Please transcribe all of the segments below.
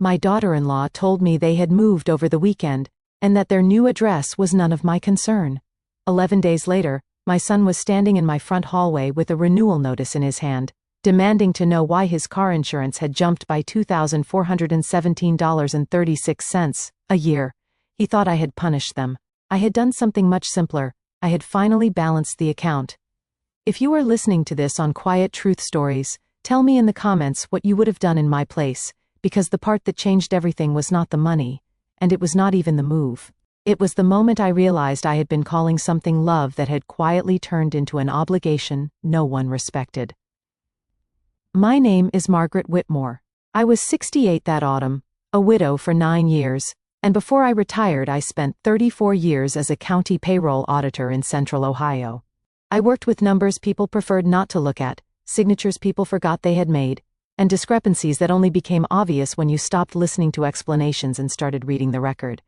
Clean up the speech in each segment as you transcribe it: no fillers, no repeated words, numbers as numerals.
My daughter-in-law told me they had moved over the weekend, and that their new address was none of my concern. 11 days later, my son was standing in my front hallway with a renewal notice in his hand, demanding to know why his car insurance had jumped by $2,417.36 a year. He thought I had punished them. I had done something much simpler. I had finally balanced the account. If you are listening to this on Quiet Truth Stories, tell me in the comments what you would have done in my place, because the part that changed everything was not the money, and it was not even the move. It was the moment I realized I had been calling something love that had quietly turned into an obligation no one respected. My name is Margaret Whitmore. I was 68 that autumn, a widow for 9 years, and before I retired I spent 34 years as a county payroll auditor in Central Ohio. I worked with numbers people preferred not to look at, signatures people forgot they had made, and discrepancies that only became obvious when you stopped listening to explanations and started reading the record.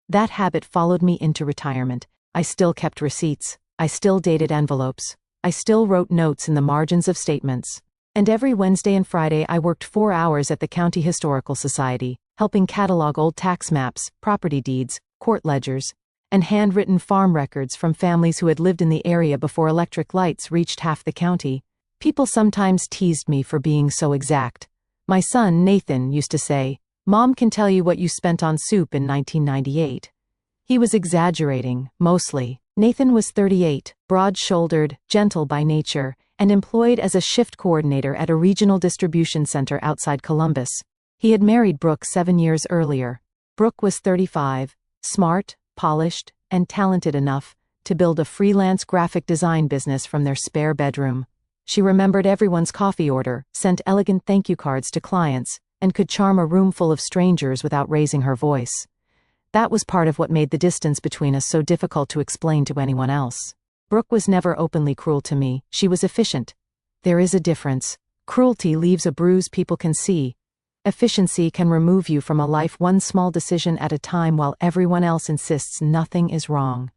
That habit followed me into retirement. I still kept receipts. I still dated envelopes. I still wrote notes in the margins of statements. And every Wednesday and Friday I worked 4 hours at the County Historical Society, helping catalog old tax maps, property deeds, court ledgers, and handwritten farm records from families who had lived in the area before electric lights reached half the county. People sometimes teased me for being so exact. My son, Nathan, used to say, "Mom can tell you what you spent on soup in 1998. He was exaggerating, mostly. Nathan was 38, broad-shouldered, gentle by nature, and employed as a shift coordinator at a regional distribution center outside Columbus. He had married Brooke 7 years earlier. Brooke was 35, smart, polished, and talented enough to build a freelance graphic design business from their spare bedroom. She remembered everyone's coffee order, sent elegant thank you cards to clients, and could charm a room full of strangers without raising her voice. That was part of what made the distance between us so difficult to explain to anyone else. Brooke was never openly cruel to me. She was efficient. There is a difference. Cruelty leaves a bruise people can see. Efficiency can remove you from a life one small decision at a time while everyone else insists nothing is wrong.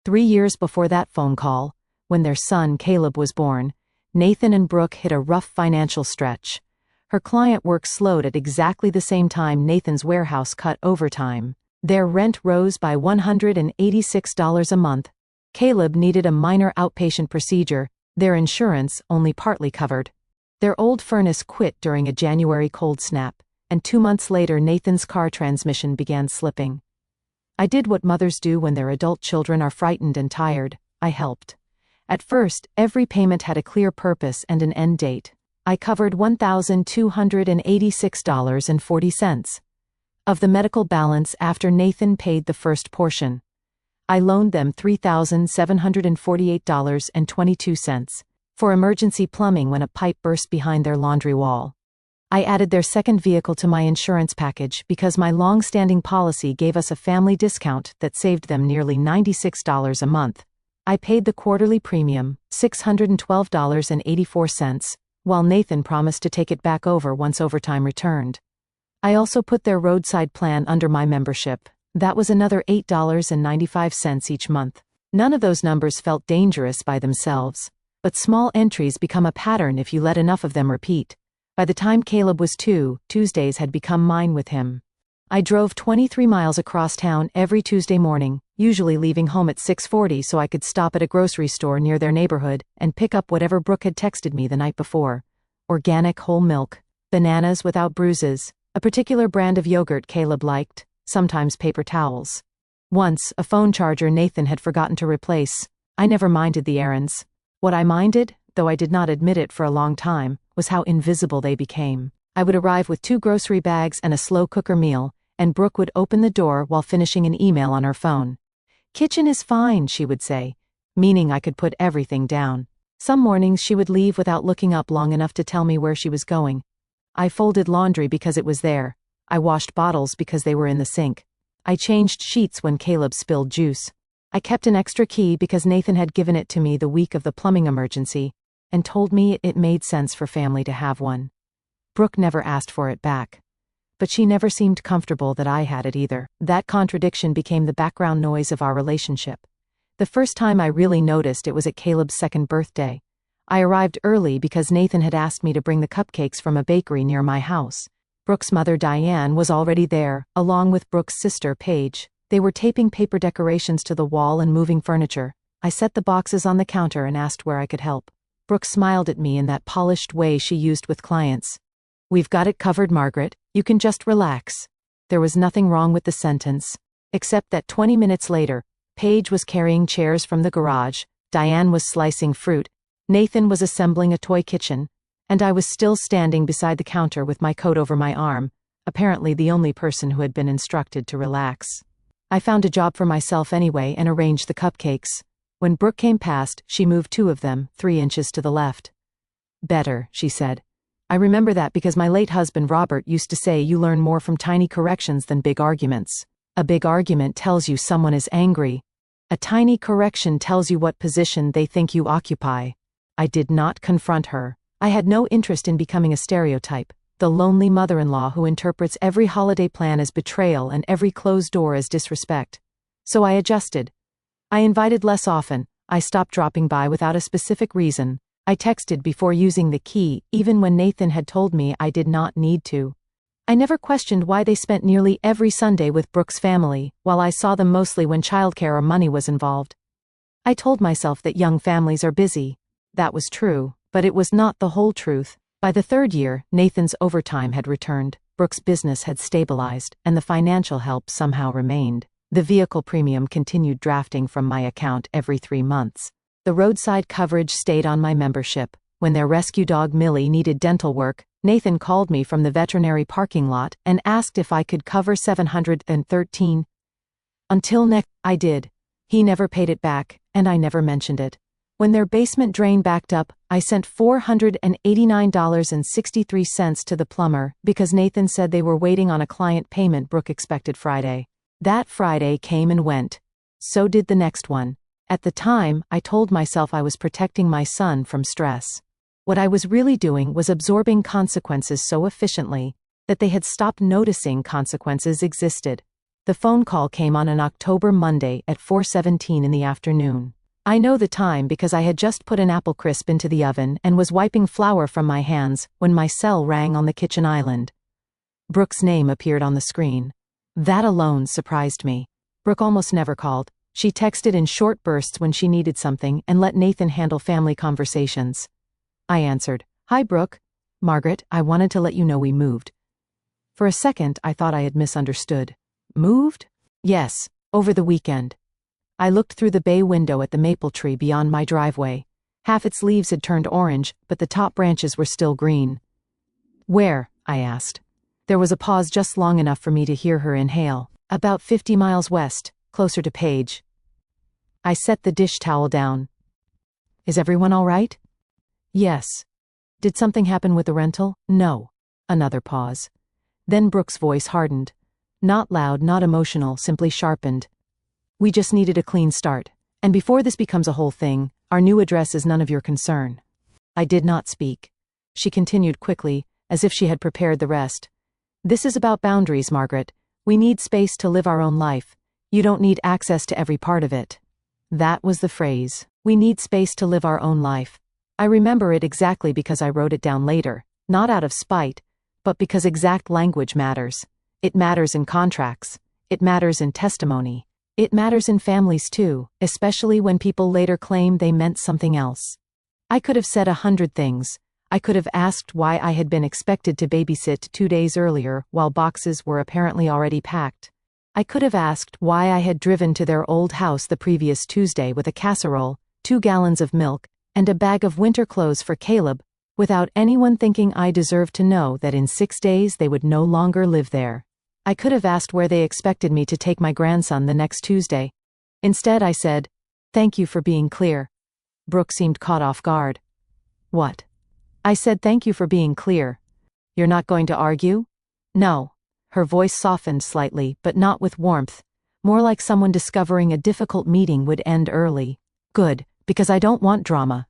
3 years before that phone call, when their son Caleb was born, Nathan and Brooke hit a rough financial stretch. Her client work slowed at exactly the same time Nathan's warehouse cut overtime. Their rent rose by $186 a month. Caleb needed a minor outpatient procedure, their insurance only partly covered. Their old furnace quit during a January cold snap, and 2 months later Nathan's car transmission began slipping. I did what mothers do when their adult children are frightened and tired. I helped. At first, every payment had a clear purpose and an end date. I covered $1,286.40 of the medical balance after Nathan paid the first portion. I loaned them $3,748.22 for emergency plumbing when a pipe burst behind their laundry wall. I added their second vehicle to my insurance package because my long-standing policy gave us a family discount that saved them nearly $96 a month. I paid the quarterly premium, $612.84, while Nathan promised to take it back over once overtime returned. I also put their roadside plan under my membership. That was another $8.95 each month. None of those numbers felt dangerous by themselves, but small entries become a pattern if you let enough of them repeat. By the time Caleb was 2, Tuesdays had become mine with him. I drove 23 miles across town every Tuesday morning, usually leaving home at 6:40 so I could stop at a grocery store near their neighborhood and pick up whatever Brooke had texted me the night before. Organic whole milk, bananas without bruises, a particular brand of yogurt Caleb liked, sometimes paper towels. Once, a phone charger Nathan had forgotten to replace. I never minded the errands. What I minded, though I did not admit it for a long time, was how invisible they became. I would arrive with 2 grocery bags and a slow cooker meal, and Brooke would open the door while finishing an email on her phone. "Kitchen is fine," she would say, meaning I could put everything down. Some mornings she would leave without looking up long enough to tell me where she was going. I folded laundry because it was there. I washed bottles because they were in the sink. I changed sheets when Caleb spilled juice. I kept an extra key because Nathan had given it to me the week of the plumbing emergency, and told me it made sense for family to have one. Brooke never asked for it back. But she never seemed comfortable that I had it either. That contradiction became the background noise of our relationship. The first time I really noticed it was at Caleb's 2nd birthday. I arrived early because Nathan had asked me to bring the cupcakes from a bakery near my house. Brooke's mother Diane was already there, along with Brooke's sister Paige. They were taping paper decorations to the wall and moving furniture. I set the boxes on the counter and asked where I could help. Brooke smiled at me in that polished way she used with clients. "We've got it covered, Margaret. You can just relax." There was nothing wrong with the sentence, except that 20 minutes later, Paige was carrying chairs from the garage, Diane was slicing fruit, Nathan was assembling a toy kitchen, and I was still standing beside the counter with my coat over my arm, apparently the only person who had been instructed to relax. I found a job for myself anyway and arranged the cupcakes. When Brooke came past, she moved 2 of them, 3 inches to the left. "Better," she said. "I remember that because my late husband Robert used to say you learn more from tiny corrections than big arguments. A big argument tells you someone is angry. A tiny correction tells you what position they think you occupy." I did not confront her. I had no interest in becoming a stereotype, the lonely mother-in-law who interprets every holiday plan as betrayal and every closed door as disrespect. So I adjusted. I invited less often, I stopped dropping by without a specific reason, I texted before using the key, even when Nathan had told me I did not need to. I never questioned why they spent nearly every Sunday with Brooke's family, while I saw them mostly when childcare or money was involved. I told myself that young families are busy. That was true, but it was not the whole truth. By the 3rd year, Nathan's overtime had returned, Brooke's business had stabilized, and the financial help somehow remained. The vehicle premium continued drafting from my account every 3 months. The roadside coverage stayed on my membership. When their rescue dog Millie needed dental work, Nathan called me from the veterinary parking lot and asked if I could cover $713. Until next, I did. He never paid it back, and I never mentioned it. When their basement drain backed up, I sent $489.63 to the plumber because Nathan said they were waiting on a client payment Brooke expected Friday. That Friday came and went. So did the next one. At the time, I told myself I was protecting my son from stress. What I was really doing was absorbing consequences so efficiently that they had stopped noticing consequences existed. The phone call came on an October Monday at 4:17 in the afternoon. I know the time because I had just put an apple crisp into the oven and was wiping flour from my hands when my cell rang on the kitchen island. Brooke's name appeared on the screen. That alone surprised me. Brooke almost never called. She texted in short bursts when she needed something and let Nathan handle family conversations. I answered, "Hi Brooke. Margaret, I wanted to let you know we moved." For a second, I thought I had misunderstood. Moved? Yes, over the weekend. I looked through the bay window at the maple tree beyond my driveway. Half its leaves had turned orange, but the top branches were still green. "Where?" I asked. There was a pause just long enough for me to hear her inhale. "About 50 miles west, closer to Paige." I set the dish towel down. "Is everyone all right?" "Yes." "Did something happen with the rental?" "No." Another pause. Then Brooke's voice hardened. Not loud, not emotional, simply sharpened. "We just needed a clean start. And before this becomes a whole thing, our new address is none of your concern." I did not speak. She continued quickly, as if she had prepared the rest. "This is about boundaries, Margaret. We need space to live our own life. You don't need access to every part of it." That was the phrase. We need space to live our own life. I remember it exactly because I wrote it down later, not out of spite, but because exact language matters. It matters in contracts. It matters in testimony. It matters in families too, especially when people later claim they meant something else. I could have said 100 things. I could have asked why I had been expected to babysit 2 days earlier while boxes were apparently already packed. I could have asked why I had driven to their old house the previous Tuesday with a casserole, 2 gallons of milk, and a bag of winter clothes for Caleb, without anyone thinking I deserved to know that in 6 days they would no longer live there. I could have asked where they expected me to take my grandson the next Tuesday. Instead I said, "Thank you for being clear." Brooke seemed caught off guard. "What?" I said, "Thank you for being clear. You're not going to argue?" "No." Her voice softened slightly, but not with warmth, more like someone discovering a difficult meeting would end early. "Good, because I don't want drama."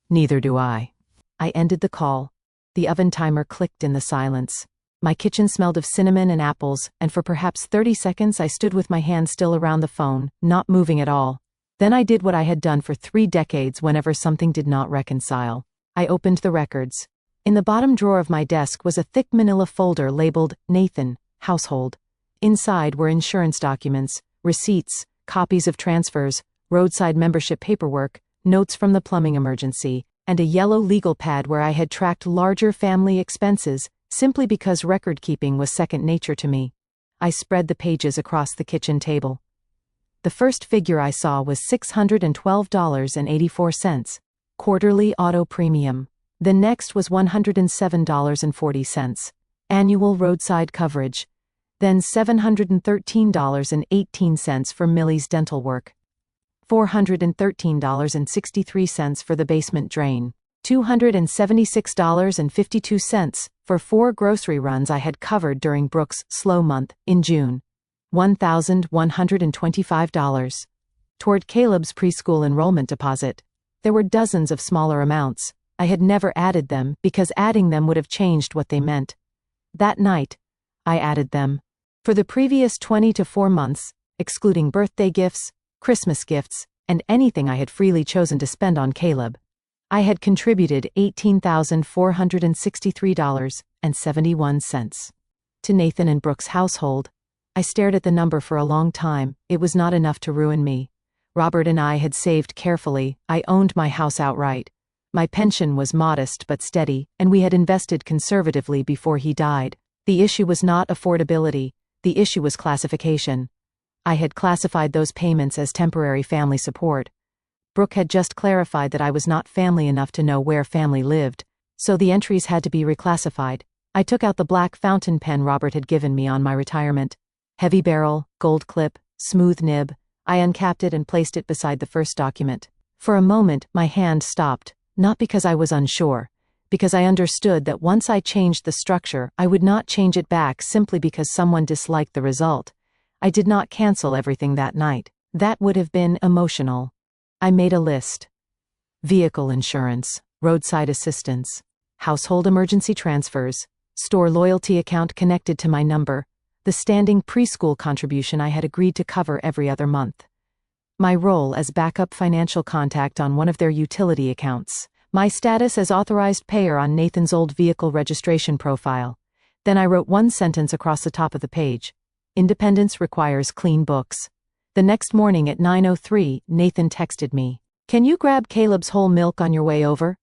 "Neither do I." I ended the call. The oven timer clicked in the silence. My kitchen smelled of cinnamon and apples, and for perhaps 30 seconds I stood with my hand still around the phone, not moving at all. Then I did what I had done for 3 decades whenever something did not reconcile. I opened the records. In the bottom drawer of my desk was a thick manila folder labeled Nathan, Household. Inside were insurance documents, receipts, copies of transfers, roadside membership paperwork, notes from the plumbing emergency, and a yellow legal pad where I had tracked larger family expenses simply because record-keeping was second nature to me. I spread the pages across the kitchen table. The first figure I saw was $612.84, quarterly auto premium. The next was $107.40, annual roadside coverage. Then $713.18 for Millie's dental work. $413.63 for the basement drain. $276.52 for 4 grocery runs I had covered during Brooke's slow month in June. $1,125. Toward Caleb's preschool enrollment deposit. There were dozens of smaller amounts. I had never added them because adding them would have changed what they meant. That night, I added them. For the previous 24 months, excluding birthday gifts, Christmas gifts, and anything I had freely chosen to spend on Caleb, I had contributed $18,463.71. To Nathan and Brooke's household. I stared at the number for a long time. It was not enough to ruin me. Robert and I had saved carefully. I owned my house outright. My pension was modest but steady, and we had invested conservatively before he died. The issue was not affordability. The issue was classification. I had classified those payments as temporary family support. Brooke had just clarified that I was not family enough to know where family lived, so the entries had to be reclassified. I took out the black fountain pen Robert had given me on my retirement. Heavy barrel, gold clip, smooth nib. I uncapped it and placed it beside the first document. For a moment, my hand stopped, not because I was unsure, because I understood that once I changed the structure, I would not change it back simply because someone disliked the result. I did not cancel everything that night. That would have been emotional. I made a list. Vehicle insurance, roadside assistance, household emergency transfers, store loyalty account connected to my number, the standing preschool contribution I had agreed to cover every other month. My role as backup financial contact on one of their utility accounts. My status as authorized payer on Nathan's old vehicle registration profile. Then I wrote one sentence across the top of the page. Independence requires clean books. The next morning at 9:03, Nathan texted me. Can you grab Caleb's whole milk on your way over?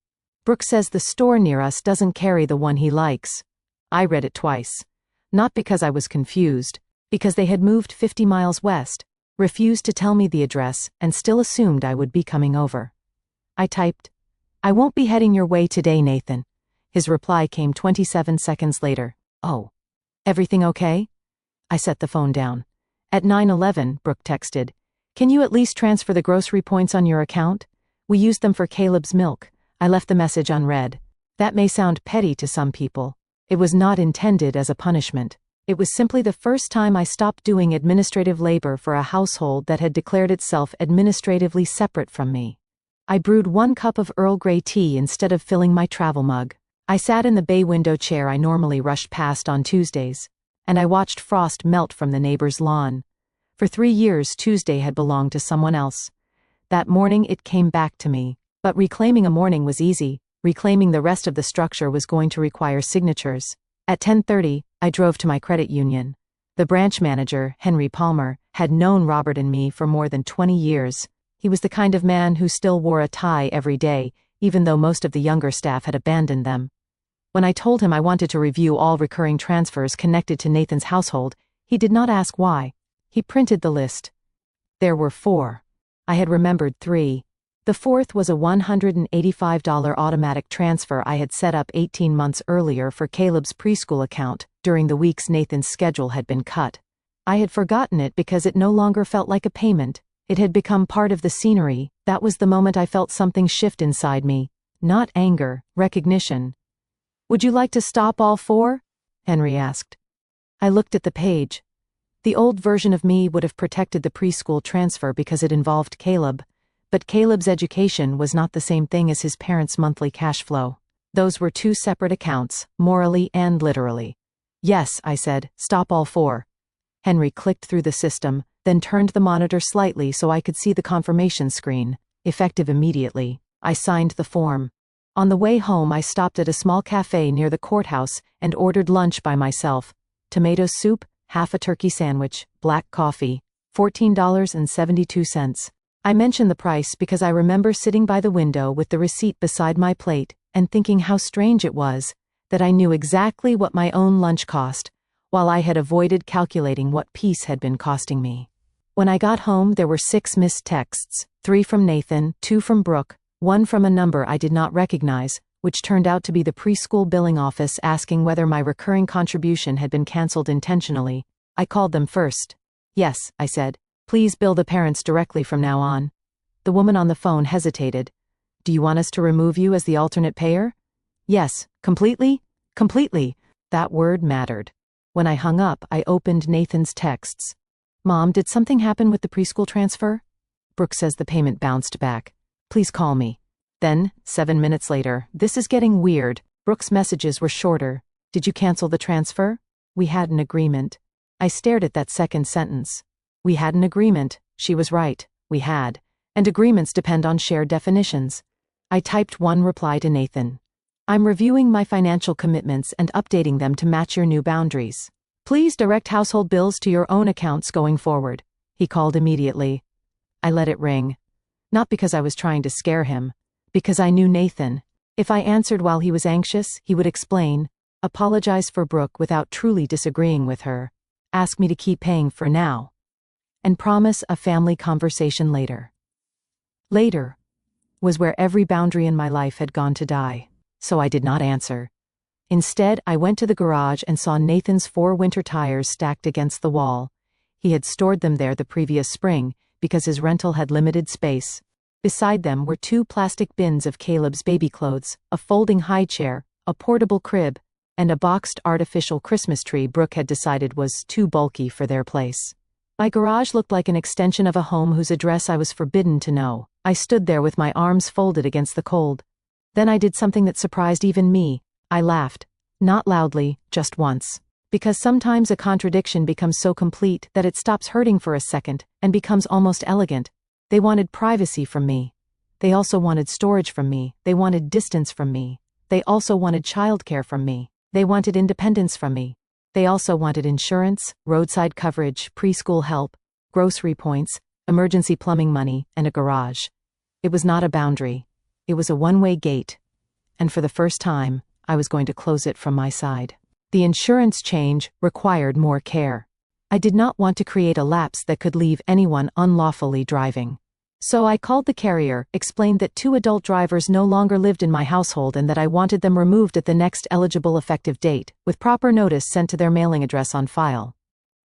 Brooke says the store near us doesn't carry the one he likes. I read it twice. Not because I was confused, because they had moved 50 miles west, refused to tell me the address, and still assumed I would be coming over. I typed, I won't be heading your way today, Nathan. His reply came 27 seconds later. Oh. Everything okay? I set the phone down. At 9:11, Brooke texted, Can you at least transfer the grocery points on your account? We used them for Caleb's milk. I left the message unread. That may sound petty to some people. It was not intended as a punishment. It was simply the first time I stopped doing administrative labor for a household that had declared itself administratively separate from me. I brewed 1 cup of Earl Grey tea instead of filling my travel mug. I sat in the bay window chair I normally rushed past on Tuesdays, and I watched frost melt from the neighbor's lawn. For 3 years Tuesday had belonged to someone else. That morning it came back to me. But reclaiming a morning was easy. Reclaiming the rest of the structure was going to require signatures. At 10:30, I drove to my credit union. The branch manager, Henry Palmer, had known Robert and me for more than 20 years. He was the kind of man who still wore a tie every day, even though most of the younger staff had abandoned them. When I told him I wanted to review all recurring transfers connected to Nathan's household, he did not ask why. He printed the list. There were 4. I had remembered 3. The 4th was a $185 automatic transfer I had set up 18 months earlier for Caleb's preschool account during the weeks Nathan's schedule had been cut. I had forgotten it because it no longer felt like a payment. It had become part of the scenery. That was the moment I felt something shift inside me. Not anger, recognition. Would you like to stop all 4? Henry asked. I looked at the page. The old version of me would have protected the preschool transfer because it involved Caleb. But Caleb's education was not the same thing as his parents' monthly cash flow. Those were 2 separate accounts, morally and literally. Yes, I said, stop all 4. Henry clicked through the system, then turned the monitor slightly so I could see the confirmation screen. Effective immediately. I signed the form. On the way home, I stopped at a small cafe near the courthouse and ordered lunch by myself. Tomato soup, half a turkey sandwich, black coffee, $14.72. I mention the price because I remember sitting by the window with the receipt beside my plate and thinking how strange it was that I knew exactly what my own lunch cost, while I had avoided calculating what peace had been costing me. When I got home, there were 6 missed texts, 3 from Nathan, 2 from Brooke, 1 from a number I did not recognize, which turned out to be the preschool billing office asking whether my recurring contribution had been canceled intentionally. I called them first. "Yes," I said. "Please bill the parents directly from now on." The woman on the phone hesitated. "Do you want us to remove you as the alternate payer?" "Yes, completely?" "Completely." That word mattered. When I hung up, I opened Nathan's texts. "Mom, did something happen with the preschool transfer?" "Brooke says the payment bounced back. Please call me." Then, 7 minutes later, "This is getting weird." Brooke's messages were shorter. "Did you cancel the transfer?" "We had an agreement." I stared at that second sentence. We had an agreement. She was right. We had. And agreements depend on shared definitions. I typed one reply to Nathan. "I'm reviewing my financial commitments and updating them to match your new boundaries. Please direct household bills to your own accounts going forward." He called immediately. I let it ring. Not because I was trying to scare him. Because I knew Nathan. If I answered while he was anxious, he would explain, apologize for Brooke without truly disagreeing with her, ask me to keep paying for now, and promise a family conversation later. Later was where every boundary in my life had gone to die, so I did not answer. Instead, I went to the garage and saw Nathan's 4 winter tires stacked against the wall. He had stored them there the previous spring because his rental had limited space. Beside them were 2 plastic bins of Caleb's baby clothes, a folding high chair, a portable crib, and a boxed artificial Christmas tree Brooke had decided was too bulky for their place. My garage looked like an extension of a home whose address I was forbidden to know. I stood there with my arms folded against the cold. Then I did something that surprised even me. I laughed. Not loudly, just once. Because sometimes a contradiction becomes so complete that it stops hurting for a second and becomes almost elegant. They wanted privacy from me. They also wanted storage from me. They wanted distance from me. They also wanted childcare from me. They wanted independence from me. They also wanted insurance, roadside coverage, preschool help, grocery points, emergency plumbing money, and a garage. It was not a boundary. It was a one-way gate. And for the first time, I was going to close it from my side. The insurance change required more care. I did not want to create a lapse that could leave anyone unlawfully driving. So I called the carrier, explained that 2 adult drivers no longer lived in my household and that I wanted them removed at the next eligible effective date, with proper notice sent to their mailing address on file.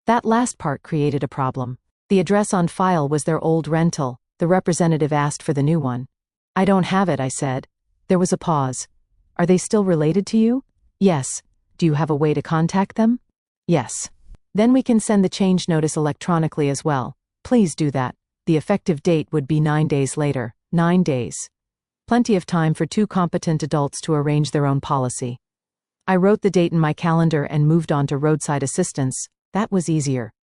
That last part created a problem. The address on file was their old rental. The representative asked for the new one. "I don't have it," I said. There was a pause. "Are they still related to you?" "Yes." "Do you have a way to contact them?" "Yes." "Then we can send the change notice electronically as well. Please do that." The effective date would be 9 days later. 9 days. Plenty of time for 2 competent adults to arrange their own policy. I wrote the date in my calendar and moved on to roadside assistance. That was easier.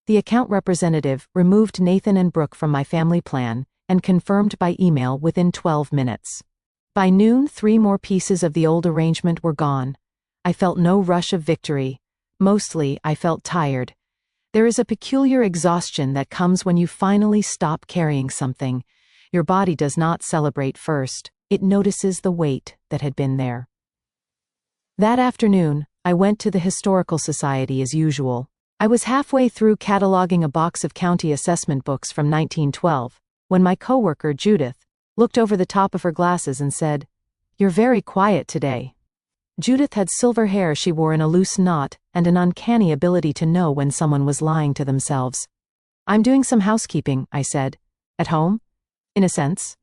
The account representative removed Nathan and Brooke from my family plan and confirmed by email within 12 minutes. By noon, 3 more pieces of the old arrangement were gone. I felt no rush of victory. Mostly, I felt tired. There is a peculiar exhaustion that comes when you finally stop carrying something. Your body does not celebrate first. It notices the weight that had been there. That afternoon, I went to the Historical Society as usual. I was halfway through cataloging a box of county assessment books from 1912, when my coworker, Judith, looked over the top of her glasses and said, "You're very quiet today." Judith had silver hair she wore in a loose knot and an uncanny ability to know when someone was lying to themselves. "I'm doing some housekeeping," I said. "At home?" "In a sense."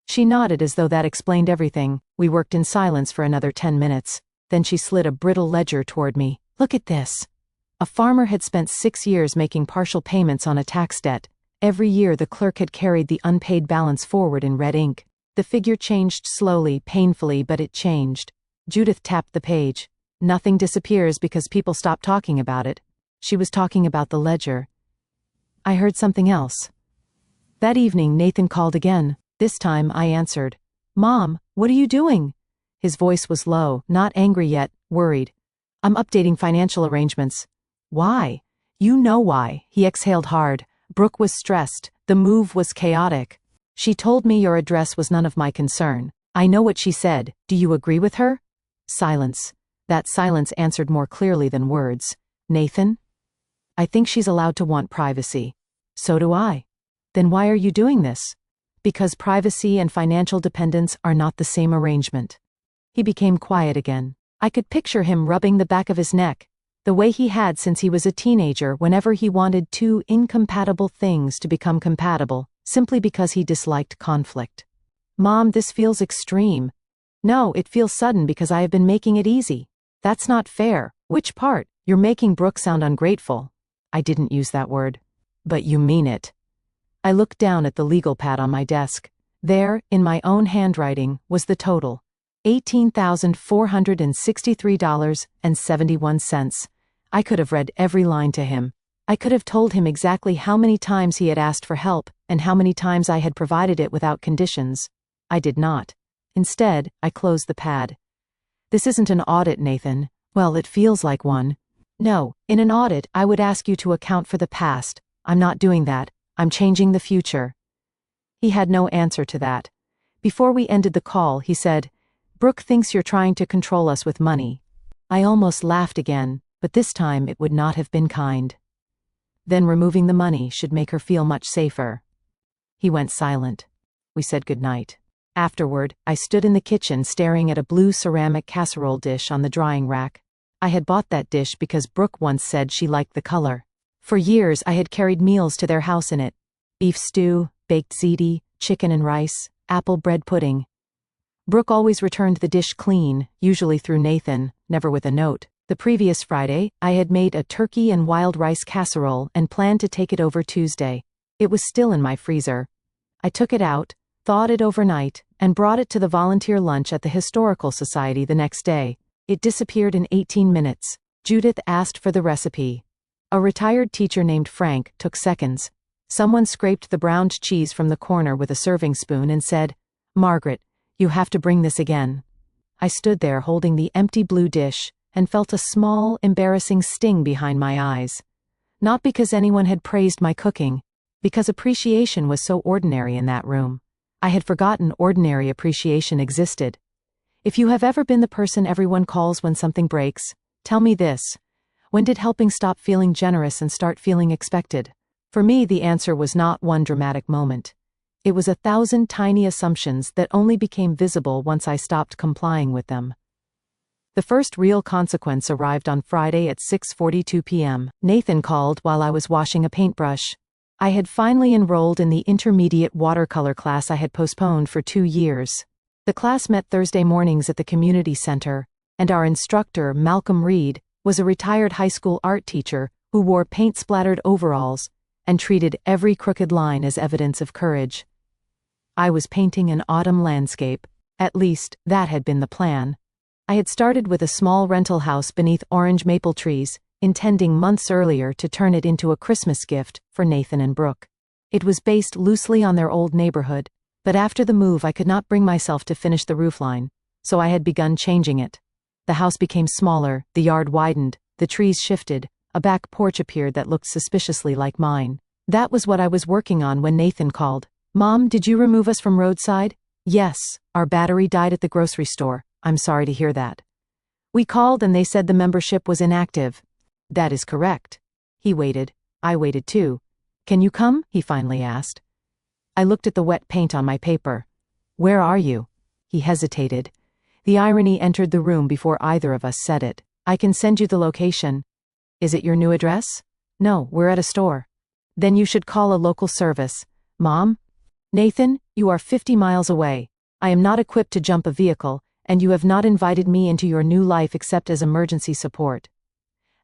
She nodded as though that explained everything. We worked in silence for another 10 minutes. Then she slid a brittle ledger toward me. "Look at this." A farmer had spent 6 years making partial payments on a tax debt. Every year the clerk had carried the unpaid balance forward in red ink. The figure changed slowly, painfully, but it changed. Judith tapped the page. "Nothing disappears because people stop talking about it." She was talking about the ledger. I heard something else. That evening Nathan called again. This time I answered. "Mom, what are you doing?" His voice was low, not angry yet, worried. "I'm updating financial arrangements." "Why?" "You know why." He exhaled hard. Brooke was stressed. The move was chaotic. "She told me your address was none of my concern." "I know what she said. Do you agree with her?" Silence. That silence answered more clearly than words. "Nathan? I think she's allowed to want privacy." "So do I." "Then why are you doing this?" "Because privacy and financial dependence are not the same arrangement." He became quiet again. I could picture him rubbing the back of his neck, the way he had since he was a teenager whenever he wanted two incompatible things to become compatible, simply because he disliked conflict. "Mom, this feels extreme." "No, it feels sudden because I have been making it easy." "That's not fair." "Which part?" "You're making Brooke sound ungrateful." I didn't use that word. "But you mean it." I looked down at the legal pad on my desk. There, in my own handwriting, was the total. $18,463.71. I could have read every line to him. I could have told him exactly how many times he had asked for help and how many times I had provided it without conditions. I did not. Instead, I closed the pad. "This isn't an audit, Nathan." "Well, it feels like one." "No, in an audit, I would ask you to account for the past. I'm not doing that. I'm changing the future." He had no answer to that. Before we ended the call, he said, "Brooke thinks you're trying to control us with money." I almost laughed again, but this time it would not have been kind. "Then removing the money should make her feel much safer." He went silent. We said goodnight. Afterward, I stood in the kitchen staring at a blue ceramic casserole dish on the drying rack. I had bought that dish because Brooke once said she liked the color. For years I had carried meals to their house in it. Beef stew, baked ziti, chicken and rice, apple bread pudding. Brooke always returned the dish clean, usually through Nathan, never with a note. The previous Friday, I had made a turkey and wild rice casserole and planned to take it over Tuesday. It was still in my freezer. I took it out, thawed it overnight, and brought it to the volunteer lunch at the Historical Society the next day. It disappeared in 18 minutes. Judith asked for the recipe. A retired teacher named Frank took seconds. Someone scraped the browned cheese from the corner with a serving spoon and said, "Margaret, you have to bring this again." I stood there holding the empty blue dish and felt a small, embarrassing sting behind my eyes. Not because anyone had praised my cooking, because appreciation was so ordinary in that room. I had forgotten ordinary appreciation existed. If you have ever been the person everyone calls when something breaks, tell me this. When did helping stop feeling generous and start feeling expected? For me, the answer was not one dramatic moment. It was 1,000 tiny assumptions that only became visible once I stopped complying with them. The first real consequence arrived on Friday at 6:42 p.m. Nathan called while I was washing a paintbrush. I had finally enrolled in the intermediate watercolor class I had postponed for 2 years. The class met Thursday mornings at the community center, and our instructor, Malcolm Reed, was a retired high school art teacher who wore paint-splattered overalls and treated every crooked line as evidence of courage. I was painting an autumn landscape. At least, that had been the plan. I had started with a small rental house beneath orange maple trees, intending months earlier to turn it into a Christmas gift for Nathan and Brooke. It was based loosely on their old neighborhood, but after the move I could not bring myself to finish the roofline, so I had begun changing it. The house became smaller, the yard widened, the trees shifted, a back porch appeared that looked suspiciously like mine. That was what I was working on when Nathan called. "Mom, did you remove us from roadside?" "Yes, our battery died at the grocery store. I'm sorry to hear that." "We called and they said the membership was inactive." "That is correct." He waited. I waited too. "Can you come?" he finally asked. I looked at the wet paint on my paper. "Where are you?" He hesitated. The irony entered the room before either of us said it. "I can send you the location." "Is it your new address?" "No, we're at a store." "Then you should call a local service." "Mom?" "Nathan, you are 50 miles away. I am not equipped to jump a vehicle, and you have not invited me into your new life except as emergency support."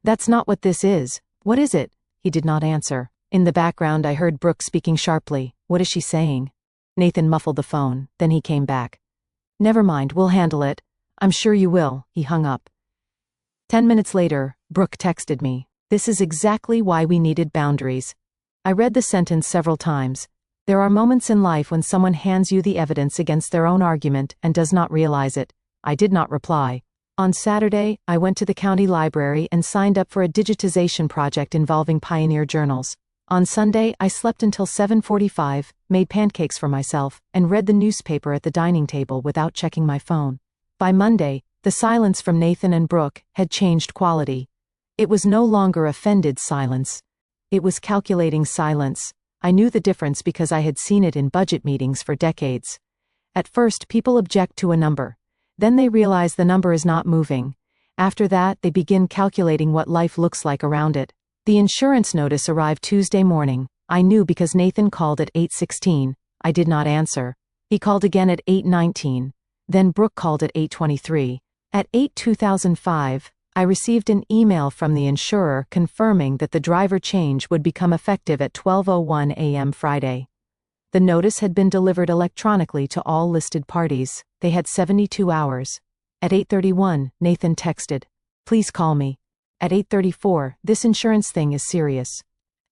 "That's not what this is. What is it?" He did not answer. In the background I heard Brooke speaking sharply. "What is she saying?" Nathan muffled the phone, then he came back. "Never mind, we'll handle it." "I'm sure you will." He hung up. 10 minutes later, Brooke texted me. "This is exactly why we needed boundaries." I read the sentence several times. There are moments in life when someone hands you the evidence against their own argument and does not realize it. I did not reply. On Saturday, I went to the county library and signed up for a digitization project involving pioneer journals. On Sunday, I slept until 7:45, made pancakes for myself, and read the newspaper at the dining table without checking my phone. By Monday, the silence from Nathan and Brooke had changed quality. It was no longer offended silence. It was calculating silence. I knew the difference because I had seen it in budget meetings for decades. At first, people object to a number. Then they realize the number is not moving. After that, they begin calculating what life looks like around it. The insurance notice arrived Tuesday morning. I knew because Nathan called at 8:16. I did not answer. He called again at 8:19. Then Brooke called at 8:23. At 8/2005, I received an email from the insurer confirming that the driver change would become effective at 12:01 a.m. Friday. The notice had been delivered electronically to all listed parties. They had 72 hours. At 8:31, Nathan texted, "Please call me." At 8:34, "This insurance thing is serious."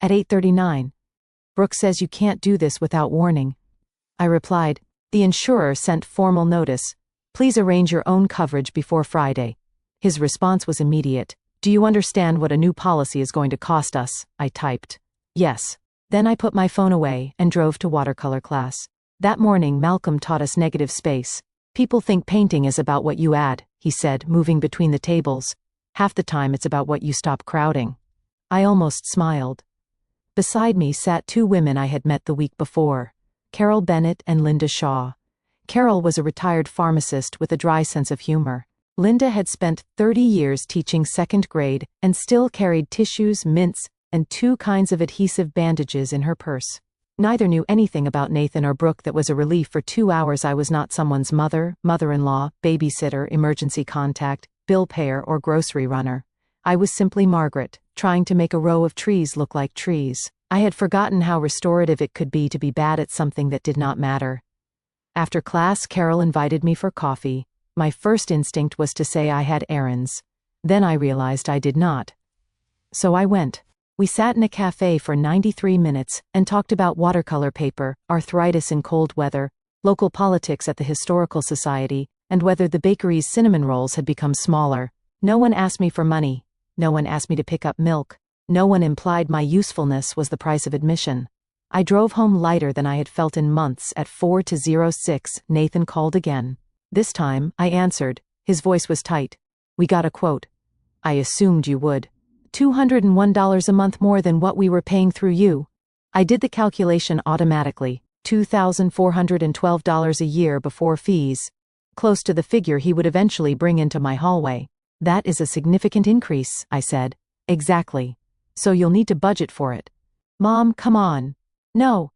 At 8:39, "Brooke says you can't do this without warning." I replied, "The insurer sent formal notice. Please arrange your own coverage before Friday." His response was immediate. "Do you understand what a new policy is going to cost us?" I typed, "Yes." Then I put my phone away and drove to watercolor class. That morning, Malcolm taught us negative space. "People think painting is about what you add," he said, moving between the tables. "Half the time it's about what you stop crowding." I almost smiled. Beside me sat two women I had met the week before, Carol Bennett and Linda Shaw. Carol was a retired pharmacist with a dry sense of humor. Linda had spent 30 years teaching second grade and still carried tissues, mints, and 2 kinds of adhesive bandages in her purse. Neither knew anything about Nathan or Brooke. That was a relief. For 2 hours I was not someone's mother, mother-in-law, babysitter, emergency contact, bill payer, or grocery runner. I was simply Margaret, trying to make a row of trees look like trees. I had forgotten how restorative it could be to be bad at something that did not matter. After class, Carol invited me for coffee. My first instinct was to say I had errands. Then I realized I did not. So I went. We sat in a cafe for 93 minutes and talked about watercolor paper, arthritis in cold weather, local politics at the Historical Society, and whether the bakery's cinnamon rolls had become smaller. No one asked me for money. No one asked me to pick up milk. No one implied my usefulness was the price of admission. I drove home lighter than I had felt in months. At 4:06, Nathan called again. This time, I answered. His voice was tight. "We got a quote." "I assumed you would." $201 a month more than what we were paying through you. I did the calculation automatically. $2,412 a year before fees. Close to the figure he would eventually bring into my hallway. "That is a significant increase," I said. "Exactly. So you'll need to budget for it." "Mom, come on." "No."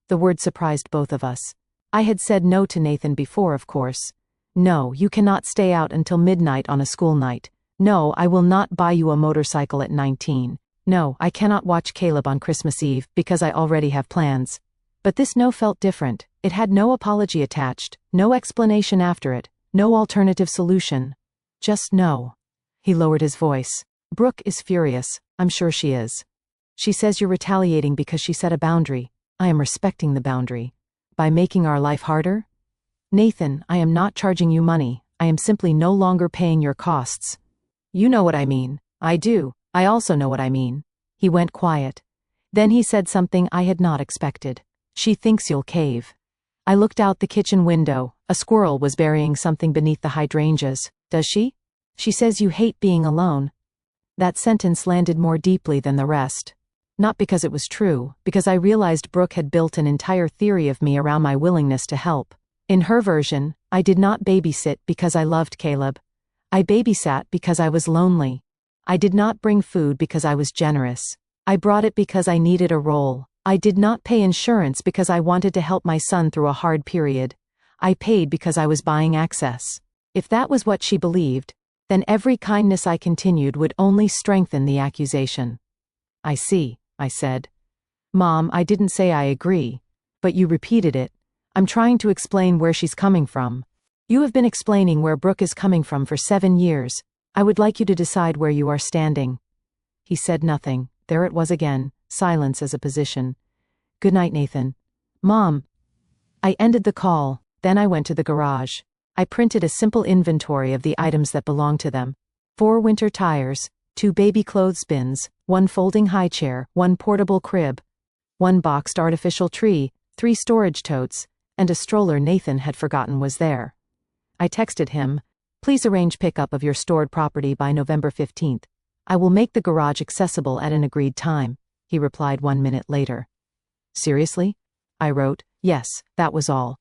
The word surprised both of us. I had said no to Nathan before, of course. "No, you cannot stay out until midnight on a school night. No, I will not buy you a motorcycle at 19. No, I cannot watch Caleb on Christmas Eve because I already have plans." But this no felt different. It had no apology attached, no explanation after it, no alternative solution. Just no. He lowered his voice. "Brooke is furious. I'm sure she is. She says you're retaliating because she set a boundary. I am respecting the boundary. By making our life harder? Nathan, I am not charging you money. I am simply no longer paying your costs." "You know what I mean." "I do. I also know what I mean." He went quiet. Then he said something I had not expected. "She thinks you'll cave." I looked out the kitchen window. A squirrel was burying something beneath the hydrangeas. "Does she?" "She says you hate being alone." That sentence landed more deeply than the rest. Not because it was true, because I realized Brooke had built an entire theory of me around my willingness to help. In her version, I did not babysit because I loved Caleb. I babysat because I was lonely. I did not bring food because I was generous. I brought it because I needed a role. I did not pay insurance because I wanted to help my son through a hard period. I paid because I was buying access. If that was what she believed, then every kindness I continued would only strengthen the accusation. "I see," I said. "Mom, I didn't say I agree. But you repeated it. I'm trying to explain where she's coming from. You have been explaining where Brooke is coming from for 7 years. I would like you to decide where you are standing." He said nothing. There it was again, silence as a position. "Good night, Nathan." "Mom." I ended the call, then I went to the garage. I printed a simple inventory of the items that belonged to them. 4 winter tires, 2 baby clothes bins, 1 folding high chair, 1 portable crib, 1 boxed artificial tree, 3 storage totes, and a stroller Nathan had forgotten was there. I texted him, "Please arrange pickup of your stored property by November 15th. I will make the garage accessible at an agreed time." He replied 1 minute later. "Seriously?" I wrote. Yes, that was all.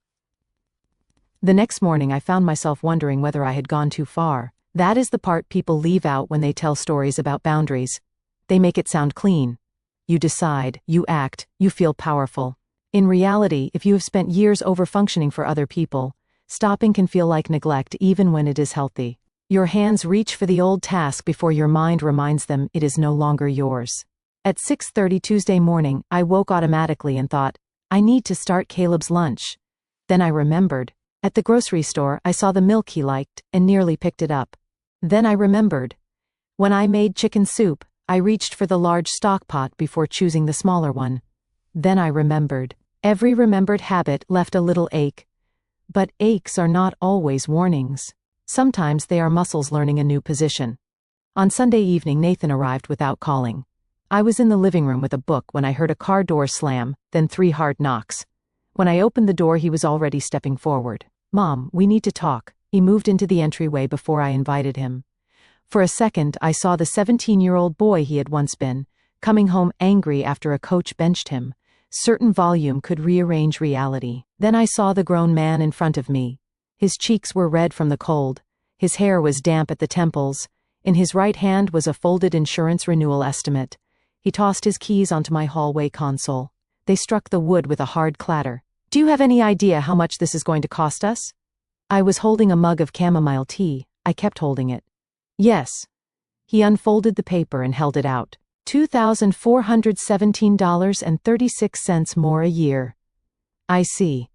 The next morning I found myself wondering whether I had gone too far. That is the part people leave out when they tell stories about boundaries. They make it sound clean. You decide, you act, you feel powerful. In reality, if you have spent years overfunctioning for other people, stopping can feel like neglect even when it is healthy. Your hands reach for the old task before your mind reminds them it is no longer yours. At 6:30 Tuesday morning, I woke automatically and thought, I need to start Caleb's lunch. Then I remembered. At the grocery store, I saw the milk he liked and nearly picked it up. Then I remembered. When I made chicken soup, I reached for the large stock pot before choosing the smaller one. Then I remembered. Every remembered habit left a little ache. But aches are not always warnings. Sometimes they are muscles learning a new position. On Sunday evening, Nathan arrived without calling. I was in the living room with a book when I heard a car door slam, then 3 hard knocks. When I opened the door, he was already stepping forward. "Mom, we need to talk." He moved into the entryway before I invited him. For a second, I saw the 17-year-old boy he had once been, coming home angry after a coach benched him. Certain volume could rearrange reality. Then I saw the grown man in front of me. His cheeks were red from the cold. His hair was damp at the temples. In his right hand was a folded insurance renewal estimate. He tossed his keys onto my hallway console. They struck the wood with a hard clatter. "Do you have any idea how much this is going to cost us?" I was holding a mug of chamomile tea. I kept holding it. "Yes." He unfolded the paper and held it out. $2,417.36 more a year. "I see.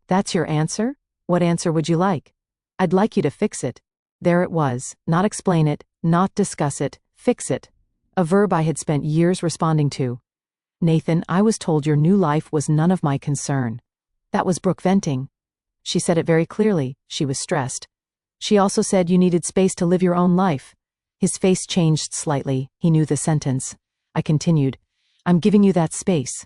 That's your answer? What answer would you like?" "I'd like you to fix it." There it was. Not explain it, not discuss it, fix it. A verb I had spent years responding to. "Nathan, I was told your new life was none of my concern." That was Brooke venting. She said it very clearly. She was stressed. She also said you needed space to live your own life. His face changed slightly. He knew the sentence. I continued. "I'm giving you that space.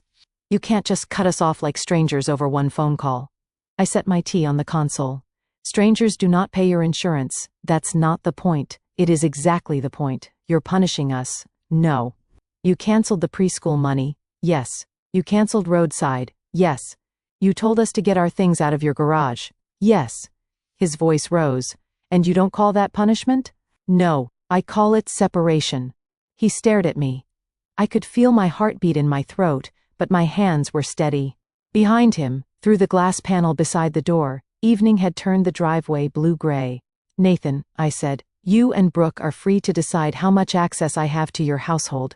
You can't just cut us off like strangers over one phone call." I set my tea on the console. "Strangers do not pay your insurance. That's not the point. It is exactly the point. You're punishing us." "No." "You canceled the preschool money." "Yes." "You canceled roadside." "Yes." "You told us to get our things out of your garage." "Yes." His voice rose. "And you don't call that punishment?" "No. I call it separation." He stared at me. I could feel my heartbeat in my throat, but my hands were steady. Behind him, through the glass panel beside the door, evening had turned the driveway blue-gray. "Nathan," I said, "you and Brooke are free to decide how much access I have to your household.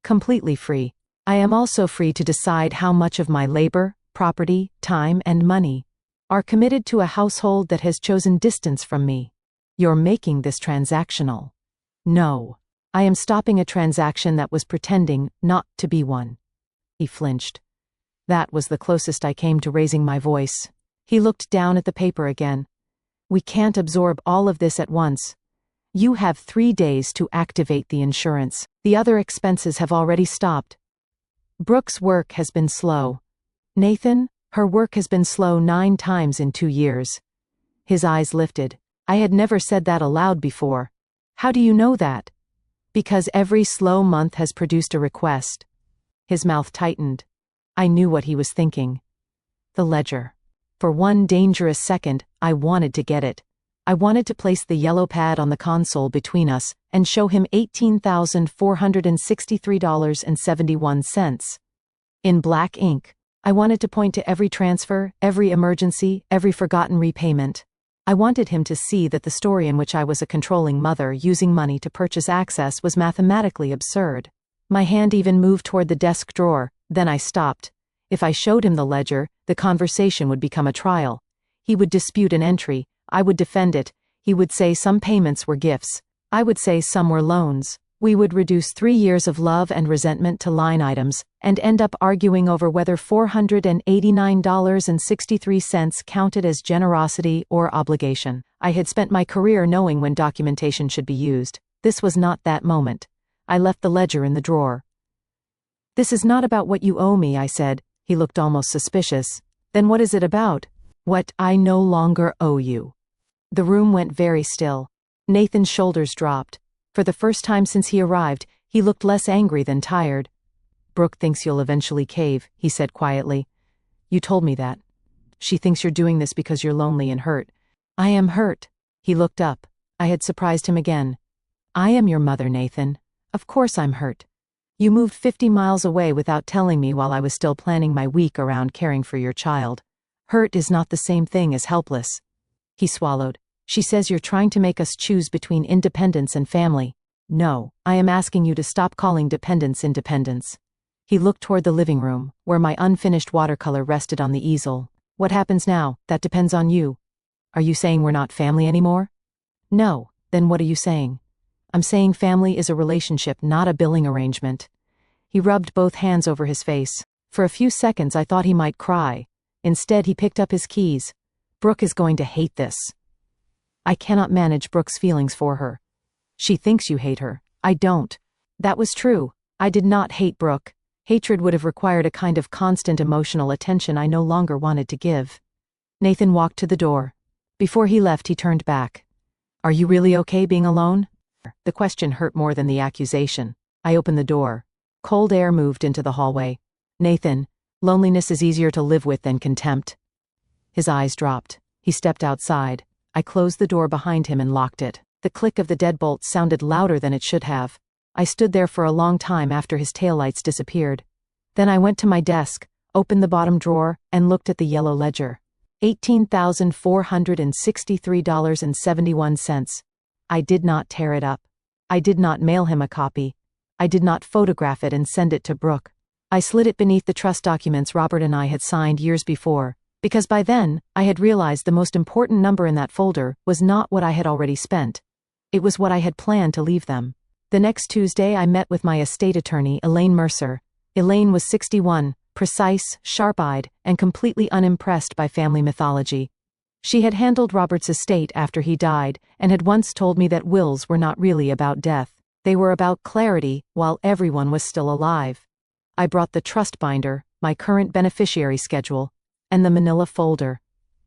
Completely free. I am also free to decide how much of my labor, property, time, and money are committed to a household that has chosen distance from me. You're making this transactional." "No. I am stopping a transaction that was pretending not to be one." He flinched. That was the closest I came to raising my voice. He looked down at the paper again. "We can't absorb all of this at once. You have 3 days to activate the insurance. The other expenses have already stopped. Brooke's work has been slow. Nathan, her work has been slow 9 times in 2 years." His eyes lifted. I had never said that aloud before. "How do you know that?" "Because every slow month has produced a request." His mouth tightened. I knew what he was thinking. The ledger. For one dangerous second, I wanted to get it. I wanted to place the yellow pad on the console between us and show him $18,463.71. In black ink. I wanted to point to every transfer, every emergency, every forgotten repayment. I wanted him to see that the story in which I was a controlling mother using money to purchase access was mathematically absurd. My hand even moved toward the desk drawer, then I stopped. If I showed him the ledger, the conversation would become a trial. He would dispute an entry. I would defend it. He would say some payments were gifts. I would say some were loans. We would reduce 3 years of love and resentment to line items, and end up arguing over whether $489.63 counted as generosity or obligation. I had spent my career knowing when documentation should be used. This was not that moment. I left the ledger in the drawer. "This is not about what you owe me," I said. He looked almost suspicious. "Then what is it about?" "What I no longer owe you." The room went very still. Nathan's shoulders dropped. For the first time since he arrived, he looked less angry than tired. "Brooke thinks you'll eventually cave," he said quietly. "You told me that. She thinks you're doing this because you're lonely and hurt." "I am hurt." He looked up. I had surprised him again. "I am your mother, Nathan. Of course I'm hurt. You moved 50 miles away without telling me while I was still planning my week around caring for your child. Hurt is not the same thing as helpless." He swallowed. "She says you're trying to make us choose between independence and family. No, I am asking you to stop calling dependence independence." He looked toward the living room, where my unfinished watercolor rested on the easel. "What happens now, that depends on you. Are you saying we're not family anymore?" "No, then what are you saying?" "I'm saying family is a relationship, not a billing arrangement." He rubbed both hands over his face. For a few seconds I thought he might cry. Instead he picked up his keys. "Brooke is going to hate this." "I cannot manage Brooke's feelings for her." "She thinks you hate her. I don't." That was true. I did not hate Brooke. Hatred would have required a kind of constant emotional attention I no longer wanted to give. Nathan walked to the door. Before he left, he turned back. "Are you really okay being alone?" The question hurt more than the accusation. I opened the door. Cold air moved into the hallway. "Nathan, loneliness is easier to live with than contempt." His eyes dropped. He stepped outside. I closed the door behind him and locked it. The click of the deadbolt sounded louder than it should have. I stood there for a long time after his taillights disappeared. Then I went to my desk, opened the bottom drawer, and looked at the yellow ledger. $18,463.71. I did not tear it up. I did not mail him a copy. I did not photograph it and send it to Brooke. I slid it beneath the trust documents Robert and I had signed years before, because by then, I had realized the most important number in that folder was not what I had already spent. It was what I had planned to leave them. The next Tuesday I met with my estate attorney, Elaine Mercer. Elaine was 61, precise, sharp-eyed, and completely unimpressed by family mythology. She had handled Robert's estate after he died, and had once told me that wills were not really about death. They were about clarity while everyone was still alive. I brought the trust binder, my current beneficiary schedule, and the manila folder.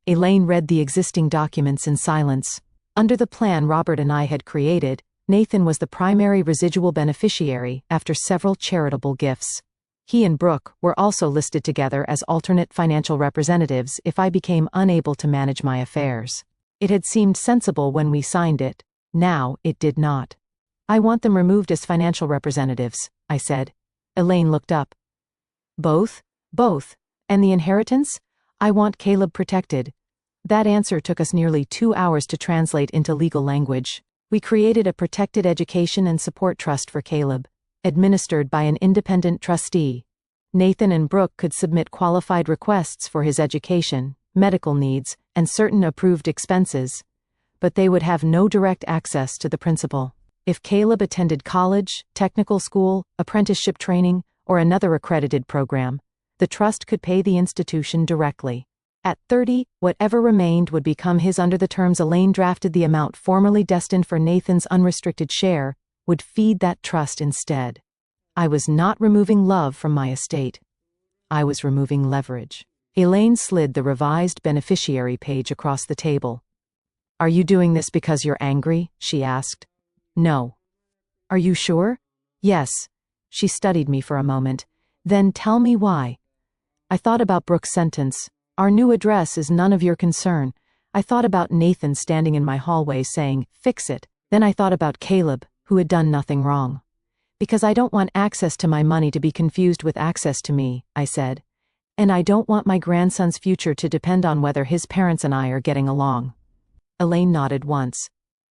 Elaine read the existing documents in silence. Under the plan Robert and I had created, Nathan was the primary residual beneficiary after several charitable gifts. He and Brooke were also listed together as alternate financial representatives if I became unable to manage my affairs. It had seemed sensible when we signed it. Now it did not. "I want them removed as financial representatives," I said. Elaine looked up. "Both? Both. And the inheritance? I want Caleb protected." That answer took us nearly 2 hours to translate into legal language. We created a protected education and support trust for Caleb, administered by an independent trustee. Nathan and Brooke could submit qualified requests for his education, medical needs, and certain approved expenses, but they would have no direct access to the principal. If Caleb attended college, technical school, apprenticeship training, or another accredited program, the trust could pay the institution directly. At 30, whatever remained would become his under the terms Elaine drafted. The amount formerly destined for Nathan's unrestricted share would feed that trust instead. I was not removing love from my estate. I was removing leverage. Elaine slid the revised beneficiary page across the table. "Are you doing this because you're angry?" she asked. "No." "Are you sure?" "Yes." She studied me for a moment. "Then tell me why." I thought about Brooke's sentence. "Our new address is none of your concern." I thought about Nathan standing in my hallway saying, "Fix it." Then I thought about Caleb, who had done nothing wrong. "Because I don't want access to my money to be confused with access to me," I said. "And I don't want my grandson's future to depend on whether his parents and I are getting along." Elaine nodded once.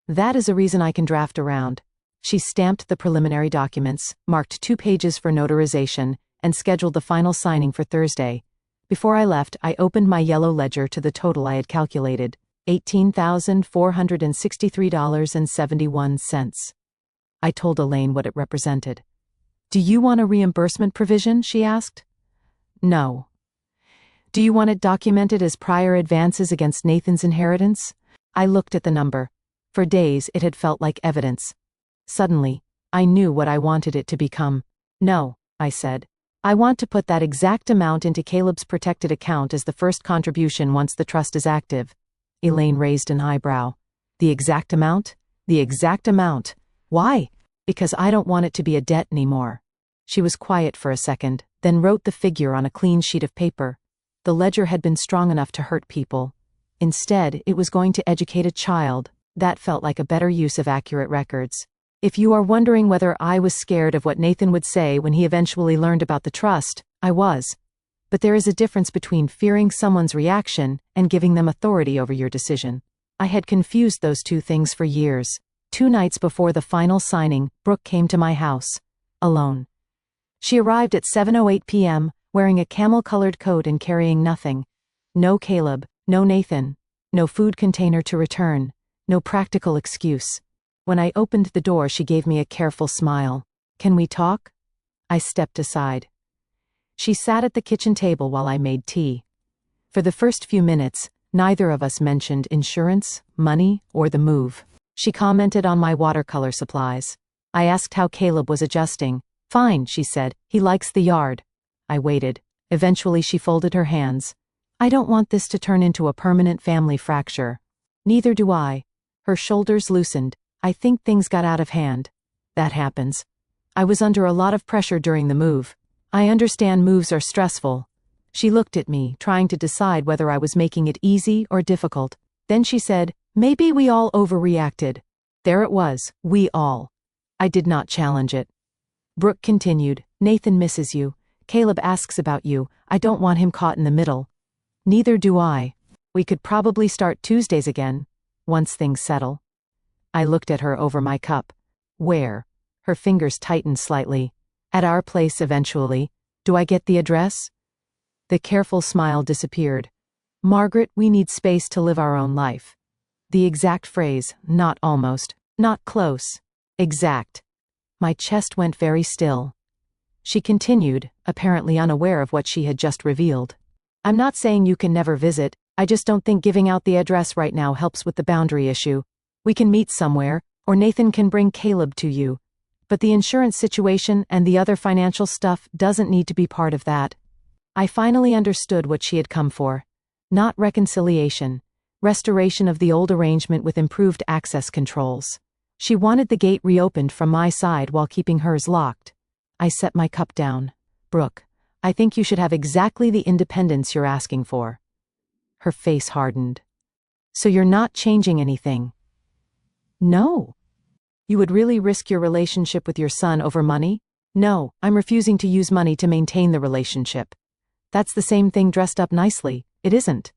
"That is a reason I can draft around." She stamped the preliminary documents, marked 2 pages for notarization, and scheduled the final signing for Thursday. Before I left, I opened my yellow ledger to the total I had calculated, $18,463.71. I told Elaine what it represented. Do you want a reimbursement provision? She asked. No. Do you want it documented as prior advances against Nathan's inheritance? I looked at the number. For days it had felt like evidence. Suddenly, I knew what I wanted it to become. No, I said. I want to put that exact amount into Caleb's protected account as the first contribution once the trust is active. Elaine raised an eyebrow. The exact amount? The exact amount. Why? Because I don't want it to be a debt anymore. She was quiet for a second, then wrote the figure on a clean sheet of paper. The ledger had been strong enough to hurt people. Instead, it was going to educate a child. That felt like a better use of accurate records. If you are wondering whether I was scared of what Nathan would say when he eventually learned about the trust, I was. But there is a difference between fearing someone's reaction and giving them authority over your decision. I had confused those two things for years. 2 nights before the final signing, Brooke came to my house. Alone. She arrived at 7:08 p.m., wearing a camel-colored coat and carrying nothing. No Caleb, no Nathan, no food container to return, no practical excuse. When I opened the door, she gave me a careful smile. Can we talk? I stepped aside. She sat at the kitchen table while I made tea. For the first few minutes, neither of us mentioned insurance, money, or the move. She commented on my watercolor supplies. I asked how Caleb was adjusting. Fine, she said. He likes the yard. I waited. Eventually she folded her hands. I don't want this to turn into a permanent family fracture. Neither do I. Her shoulders loosened. I think things got out of hand. That happens. I was under a lot of pressure during the move. I understand moves are stressful. She looked at me, trying to decide whether I was making it easy or difficult. Then she said, maybe we all overreacted. There it was, we all. I did not challenge it. Brooke continued, Nathan misses you. Caleb asks about you. I don't want him caught in the middle. Neither do I. We could probably start Tuesdays again, once things settle. I looked at her over my cup. Where? Her fingers tightened slightly. At our place eventually. Do I get the address? The careful smile disappeared. Margaret, we need space to live our own life. The exact phrase, not almost, not close. Exact. My chest went very still. She continued, apparently unaware of what she had just revealed. I'm not saying you can never visit, I just don't think giving out the address right now helps with the boundary issue. We can meet somewhere, or Nathan can bring Caleb to you. But the insurance situation and the other financial stuff doesn't need to be part of that. I finally understood what she had come for. Not reconciliation. Restoration of the old arrangement with improved access controls. She wanted the gate reopened from my side while keeping hers locked. I set my cup down. Brooke, I think you should have exactly the independence you're asking for. Her face hardened. So you're not changing anything? No. You would really risk your relationship with your son over money? No, I'm refusing to use money to maintain the relationship. That's the same thing dressed up nicely, it isn't.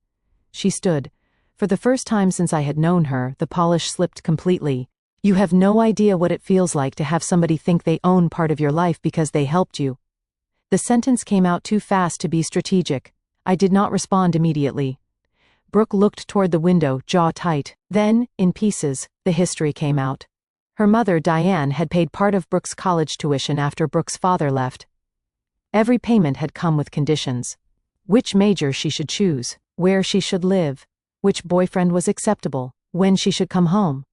She stood. For the first time since I had known her, the polish slipped completely. You have no idea what it feels like to have somebody think they own part of your life because they helped you. The sentence came out too fast to be strategic. I did not respond immediately. Brooke looked toward the window, jaw tight. Then, in pieces, the history came out. Her mother, Diane, had paid part of Brooke's college tuition after Brooke's father left. Every payment had come with conditions. Which major she should choose, where she should live, which boyfriend was acceptable, when she should come home.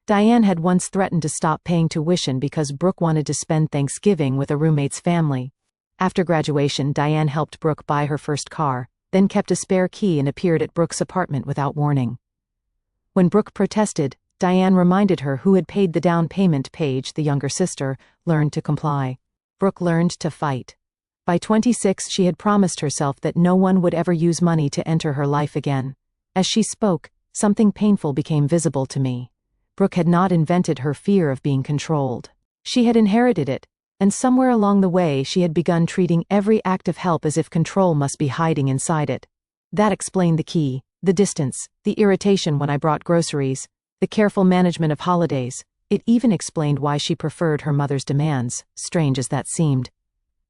Diane had once threatened to stop paying tuition because Brooke wanted to spend Thanksgiving with a roommate's family. After graduation, Diane helped Brooke buy her first car, then kept a spare key and appeared at Brooke's apartment without warning. When Brooke protested, Diane reminded her who had paid the down payment. Paige, the younger sister, learned to comply. Brooke learned to fight. By 26, she had promised herself that no one would ever use money to enter her life again. As she spoke, something painful became visible to me. Brooke had not invented her fear of being controlled. She had inherited it, and somewhere along the way she had begun treating every act of help as if control must be hiding inside it. That explained the key, the distance, the irritation when I brought groceries, the careful management of holidays. It even explained why she preferred her mother's demands, strange as that seemed.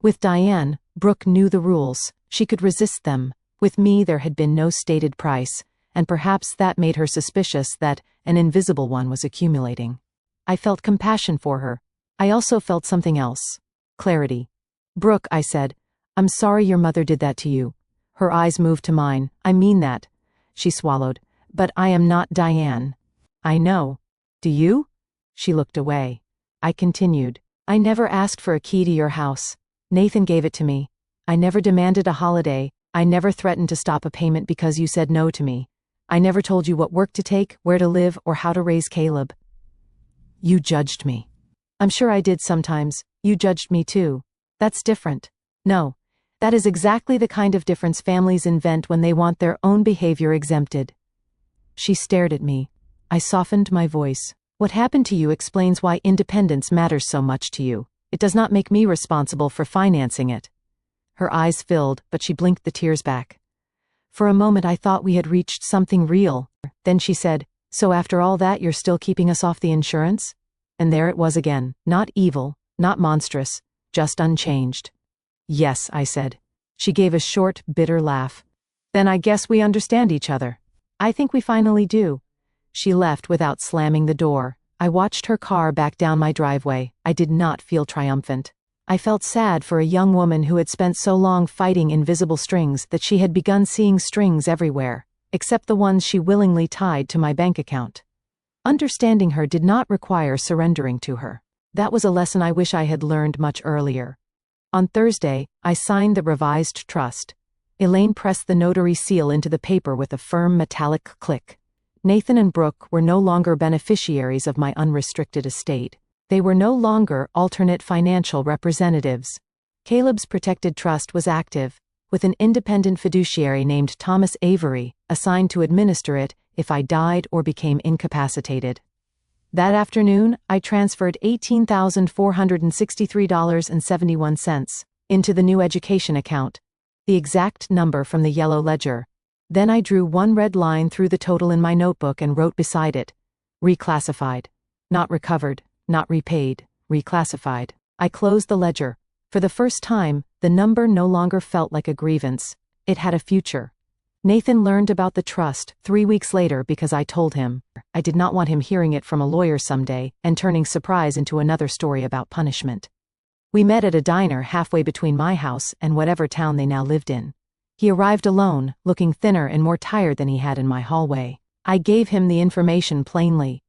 With Diane, Brooke knew the rules. She could resist them. With me there had been no stated price, and perhaps that made her suspicious that an invisible one was accumulating. I felt compassion for her. I also felt something else. Clarity. "Brooke," I said, "I'm sorry your mother did that to you." Her eyes moved to mine. "I mean that." She swallowed. "But I am not Diane." "I know. Do you?" She looked away. I continued. "I never asked for a key to your house. Nathan gave it to me. I never demanded a holiday. I never threatened to stop a payment because you said no to me. I never told you what work to take, where to live, or how to raise Caleb." "You judged me." "I'm sure I did sometimes. You judged me too. That's different." "No. That is exactly the kind of difference families invent when they want their own behavior exempted." She stared at me. I softened my voice. "What happened to you explains why independence matters so much to you. It does not make me responsible for financing it." Her eyes filled, but she blinked the tears back. For a moment I thought we had reached something real. Then she said, "So after all that you're still keeping us off the insurance?" And there it was again. Not evil, not monstrous, just unchanged. "Yes," I said. She gave a short, bitter laugh. "Then I guess we understand each other." "I think we finally do." She left without slamming the door. I watched her car back down my driveway. I did not feel triumphant. I felt sad for a young woman who had spent so long fighting invisible strings that she had begun seeing strings everywhere, except the ones she willingly tied to my bank account. Understanding her did not require surrendering to her. That was a lesson I wish I had learned much earlier. On Thursday, I signed the revised trust. Elaine pressed the notary seal into the paper with a firm metallic click. Nathan and Brooke were no longer beneficiaries of my unrestricted estate. They were no longer alternate financial representatives. Caleb's protected trust was active, with an independent fiduciary named Thomas Avery, assigned to administer it if I died or became incapacitated. That afternoon, I transferred $18,463.71 into the new education account, the exact number from the yellow ledger. Then I drew one red line through the total in my notebook and wrote beside it, "Reclassified. Not recovered, not repaid, reclassified." I closed the ledger. For the first time, the number no longer felt like a grievance. It had a future. Nathan learned about the trust 3 weeks later because I told him. I did not want him hearing it from a lawyer someday and turning surprise into another story about punishment. We met at a diner halfway between my house and whatever town they now lived in. He arrived alone, looking thinner and more tired than he had in my hallway. I gave him the information plainly.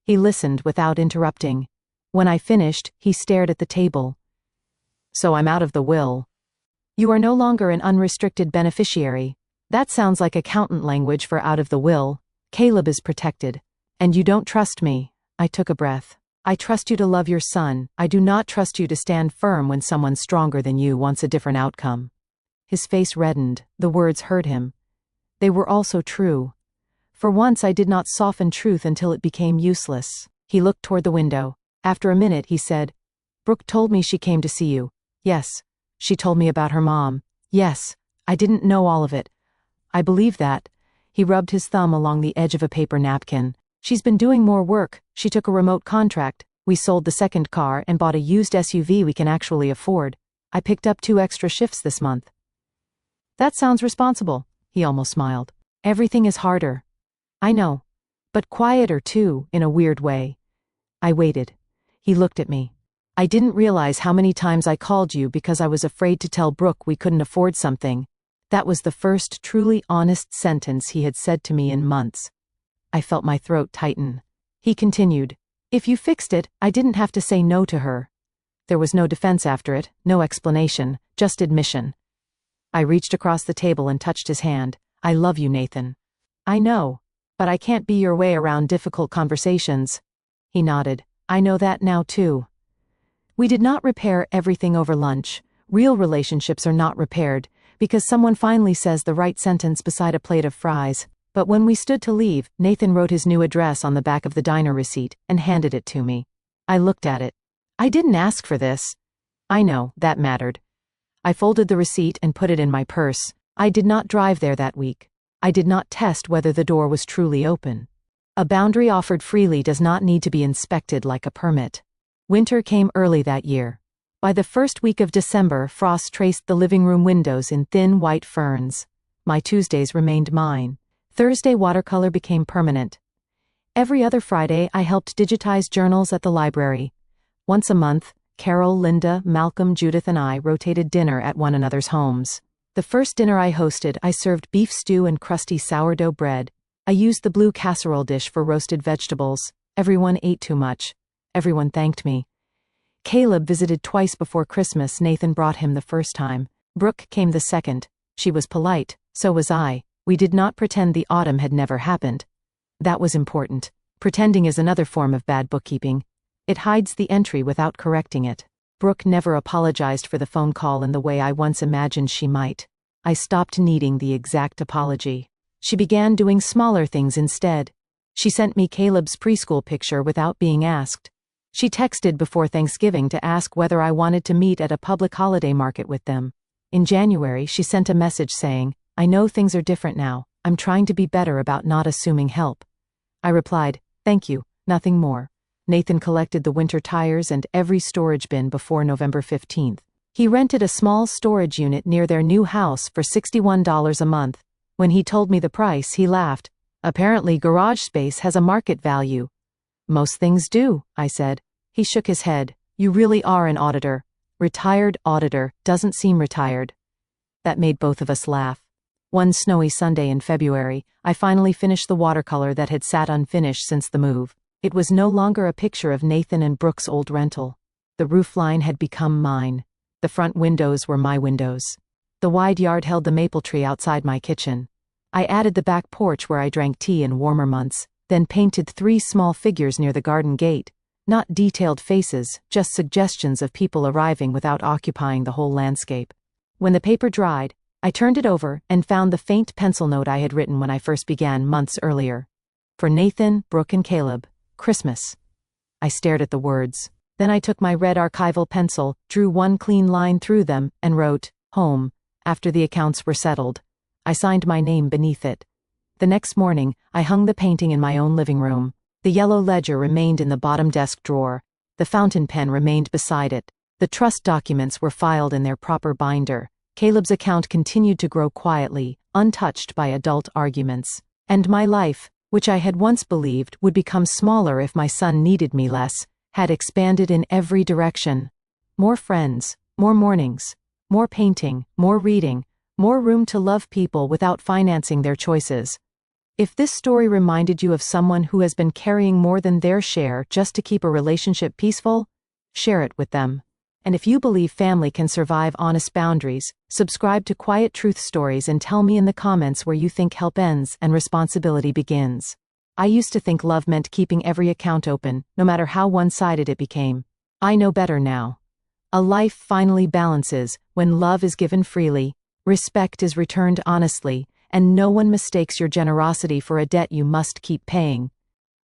He listened without interrupting. When I finished, he stared at the table. "So I'm out of the will." "You are no longer an unrestricted beneficiary. That sounds like accountant language for out of the will. Caleb is protected. And you don't trust me." I took a breath. "I trust you to love your son. I do not trust you to stand firm when someone stronger than you wants a different outcome." His face reddened. The words hurt him. They were also true. For once I did not soften truth until it became useless. He looked toward the window. After a minute he said, "Brooke told me she came to see you." "Yes." "She told me about her mom." "Yes. I didn't know all of it." "I believe that." He rubbed his thumb along the edge of a paper napkin. "She's been doing more work. She took a remote contract. We sold the second car and bought a used SUV we can actually afford. I picked up 2 extra shifts this month." "That sounds responsible." He almost smiled. "Everything is harder." "I know. But quieter too, in a weird way." I waited. He looked at me. "I didn't realize how many times I called you because I was afraid to tell Brooke we couldn't afford something." That was the first truly honest sentence he had said to me in months. I felt my throat tighten. He continued, "If you fixed it, I didn't have to say no to her." There was no defense after it, no explanation, just admission. I reached across the table and touched his hand. "I love you, Nathan." "I know. But I can't be your way around difficult conversations." He nodded. "I know that now too." We did not repair everything over lunch. Real relationships are not repaired, because someone finally says the right sentence beside a plate of fries. But when we stood to leave, Nathan wrote his new address on the back of the diner receipt and handed it to me. I looked at it. "I didn't ask for this." "I know, that mattered." I folded the receipt and put it in my purse. I did not drive there that week. I did not test whether the door was truly open. A boundary offered freely does not need to be inspected like a permit. Winter came early that year. By the first week of December, frost traced the living room windows in thin white ferns. My Tuesdays remained mine. Thursday watercolor became permanent. Every other Friday, I helped digitize journals at the library. Once a month, Carol, Linda, Malcolm, Judith, and I rotated dinner at one another's homes. The first dinner I hosted, I served beef stew and crusty sourdough bread. I used the blue casserole dish for roasted vegetables. Everyone ate too much. Everyone thanked me. Caleb visited twice before Christmas. Nathan brought him the first time. Brooke came the second. She was polite, so was I. We did not pretend the autumn had never happened. That was important. Pretending is another form of bad bookkeeping. It hides the entry without correcting it. Brooke never apologized for the phone call in the way I once imagined she might. I stopped needing the exact apology. She began doing smaller things instead. She sent me Caleb's preschool picture without being asked. She texted before Thanksgiving to ask whether I wanted to meet at a public holiday market with them. In January, she sent a message saying, "I know things are different now. I'm trying to be better about not assuming help." I replied, "Thank you, nothing more." Nathan collected the winter tires and every storage bin before November 15th. He rented a small storage unit near their new house for $61 a month. When he told me the price, he laughed. "Apparently, garage space has a market value." "Most things do," I said. He shook his head. "You really are an auditor. Retired auditor, doesn't seem retired." That made both of us laugh. One snowy Sunday in February, I finally finished the watercolor that had sat unfinished since the move. It was no longer a picture of Nathan and Brooke's old rental. The roofline had become mine. The front windows were my windows. The wide yard held the maple tree outside my kitchen. I added the back porch where I drank tea in warmer months, then painted 3 small figures near the garden gate. Not detailed faces, just suggestions of people arriving without occupying the whole landscape. When the paper dried, I turned it over and found the faint pencil note I had written when I first began months earlier. "For Nathan, Brooke, and Caleb, Christmas." I stared at the words. Then I took my red archival pencil, drew one clean line through them, and wrote, "Home," after the accounts were settled. I signed my name beneath it. The next morning, I hung the painting in my own living room. The yellow ledger remained in the bottom desk drawer. The fountain pen remained beside it. The trust documents were filed in their proper binder. Caleb's account continued to grow quietly, untouched by adult arguments. And my life, which I had once believed would become smaller if my son needed me less, had expanded in every direction. More friends, more mornings, more painting, more reading, more room to love people without financing their choices. If this story reminded you of someone who has been carrying more than their share just to keep a relationship peaceful, share it with them. And if you believe family can survive honest boundaries, subscribe to Quiet Truth Stories and tell me in the comments where you think help ends and responsibility begins. I used to think love meant keeping every account open, no matter how one-sided it became. I know better now. A life finally balances when love is given freely, respect is returned honestly, and no one mistakes your generosity for a debt you must keep paying.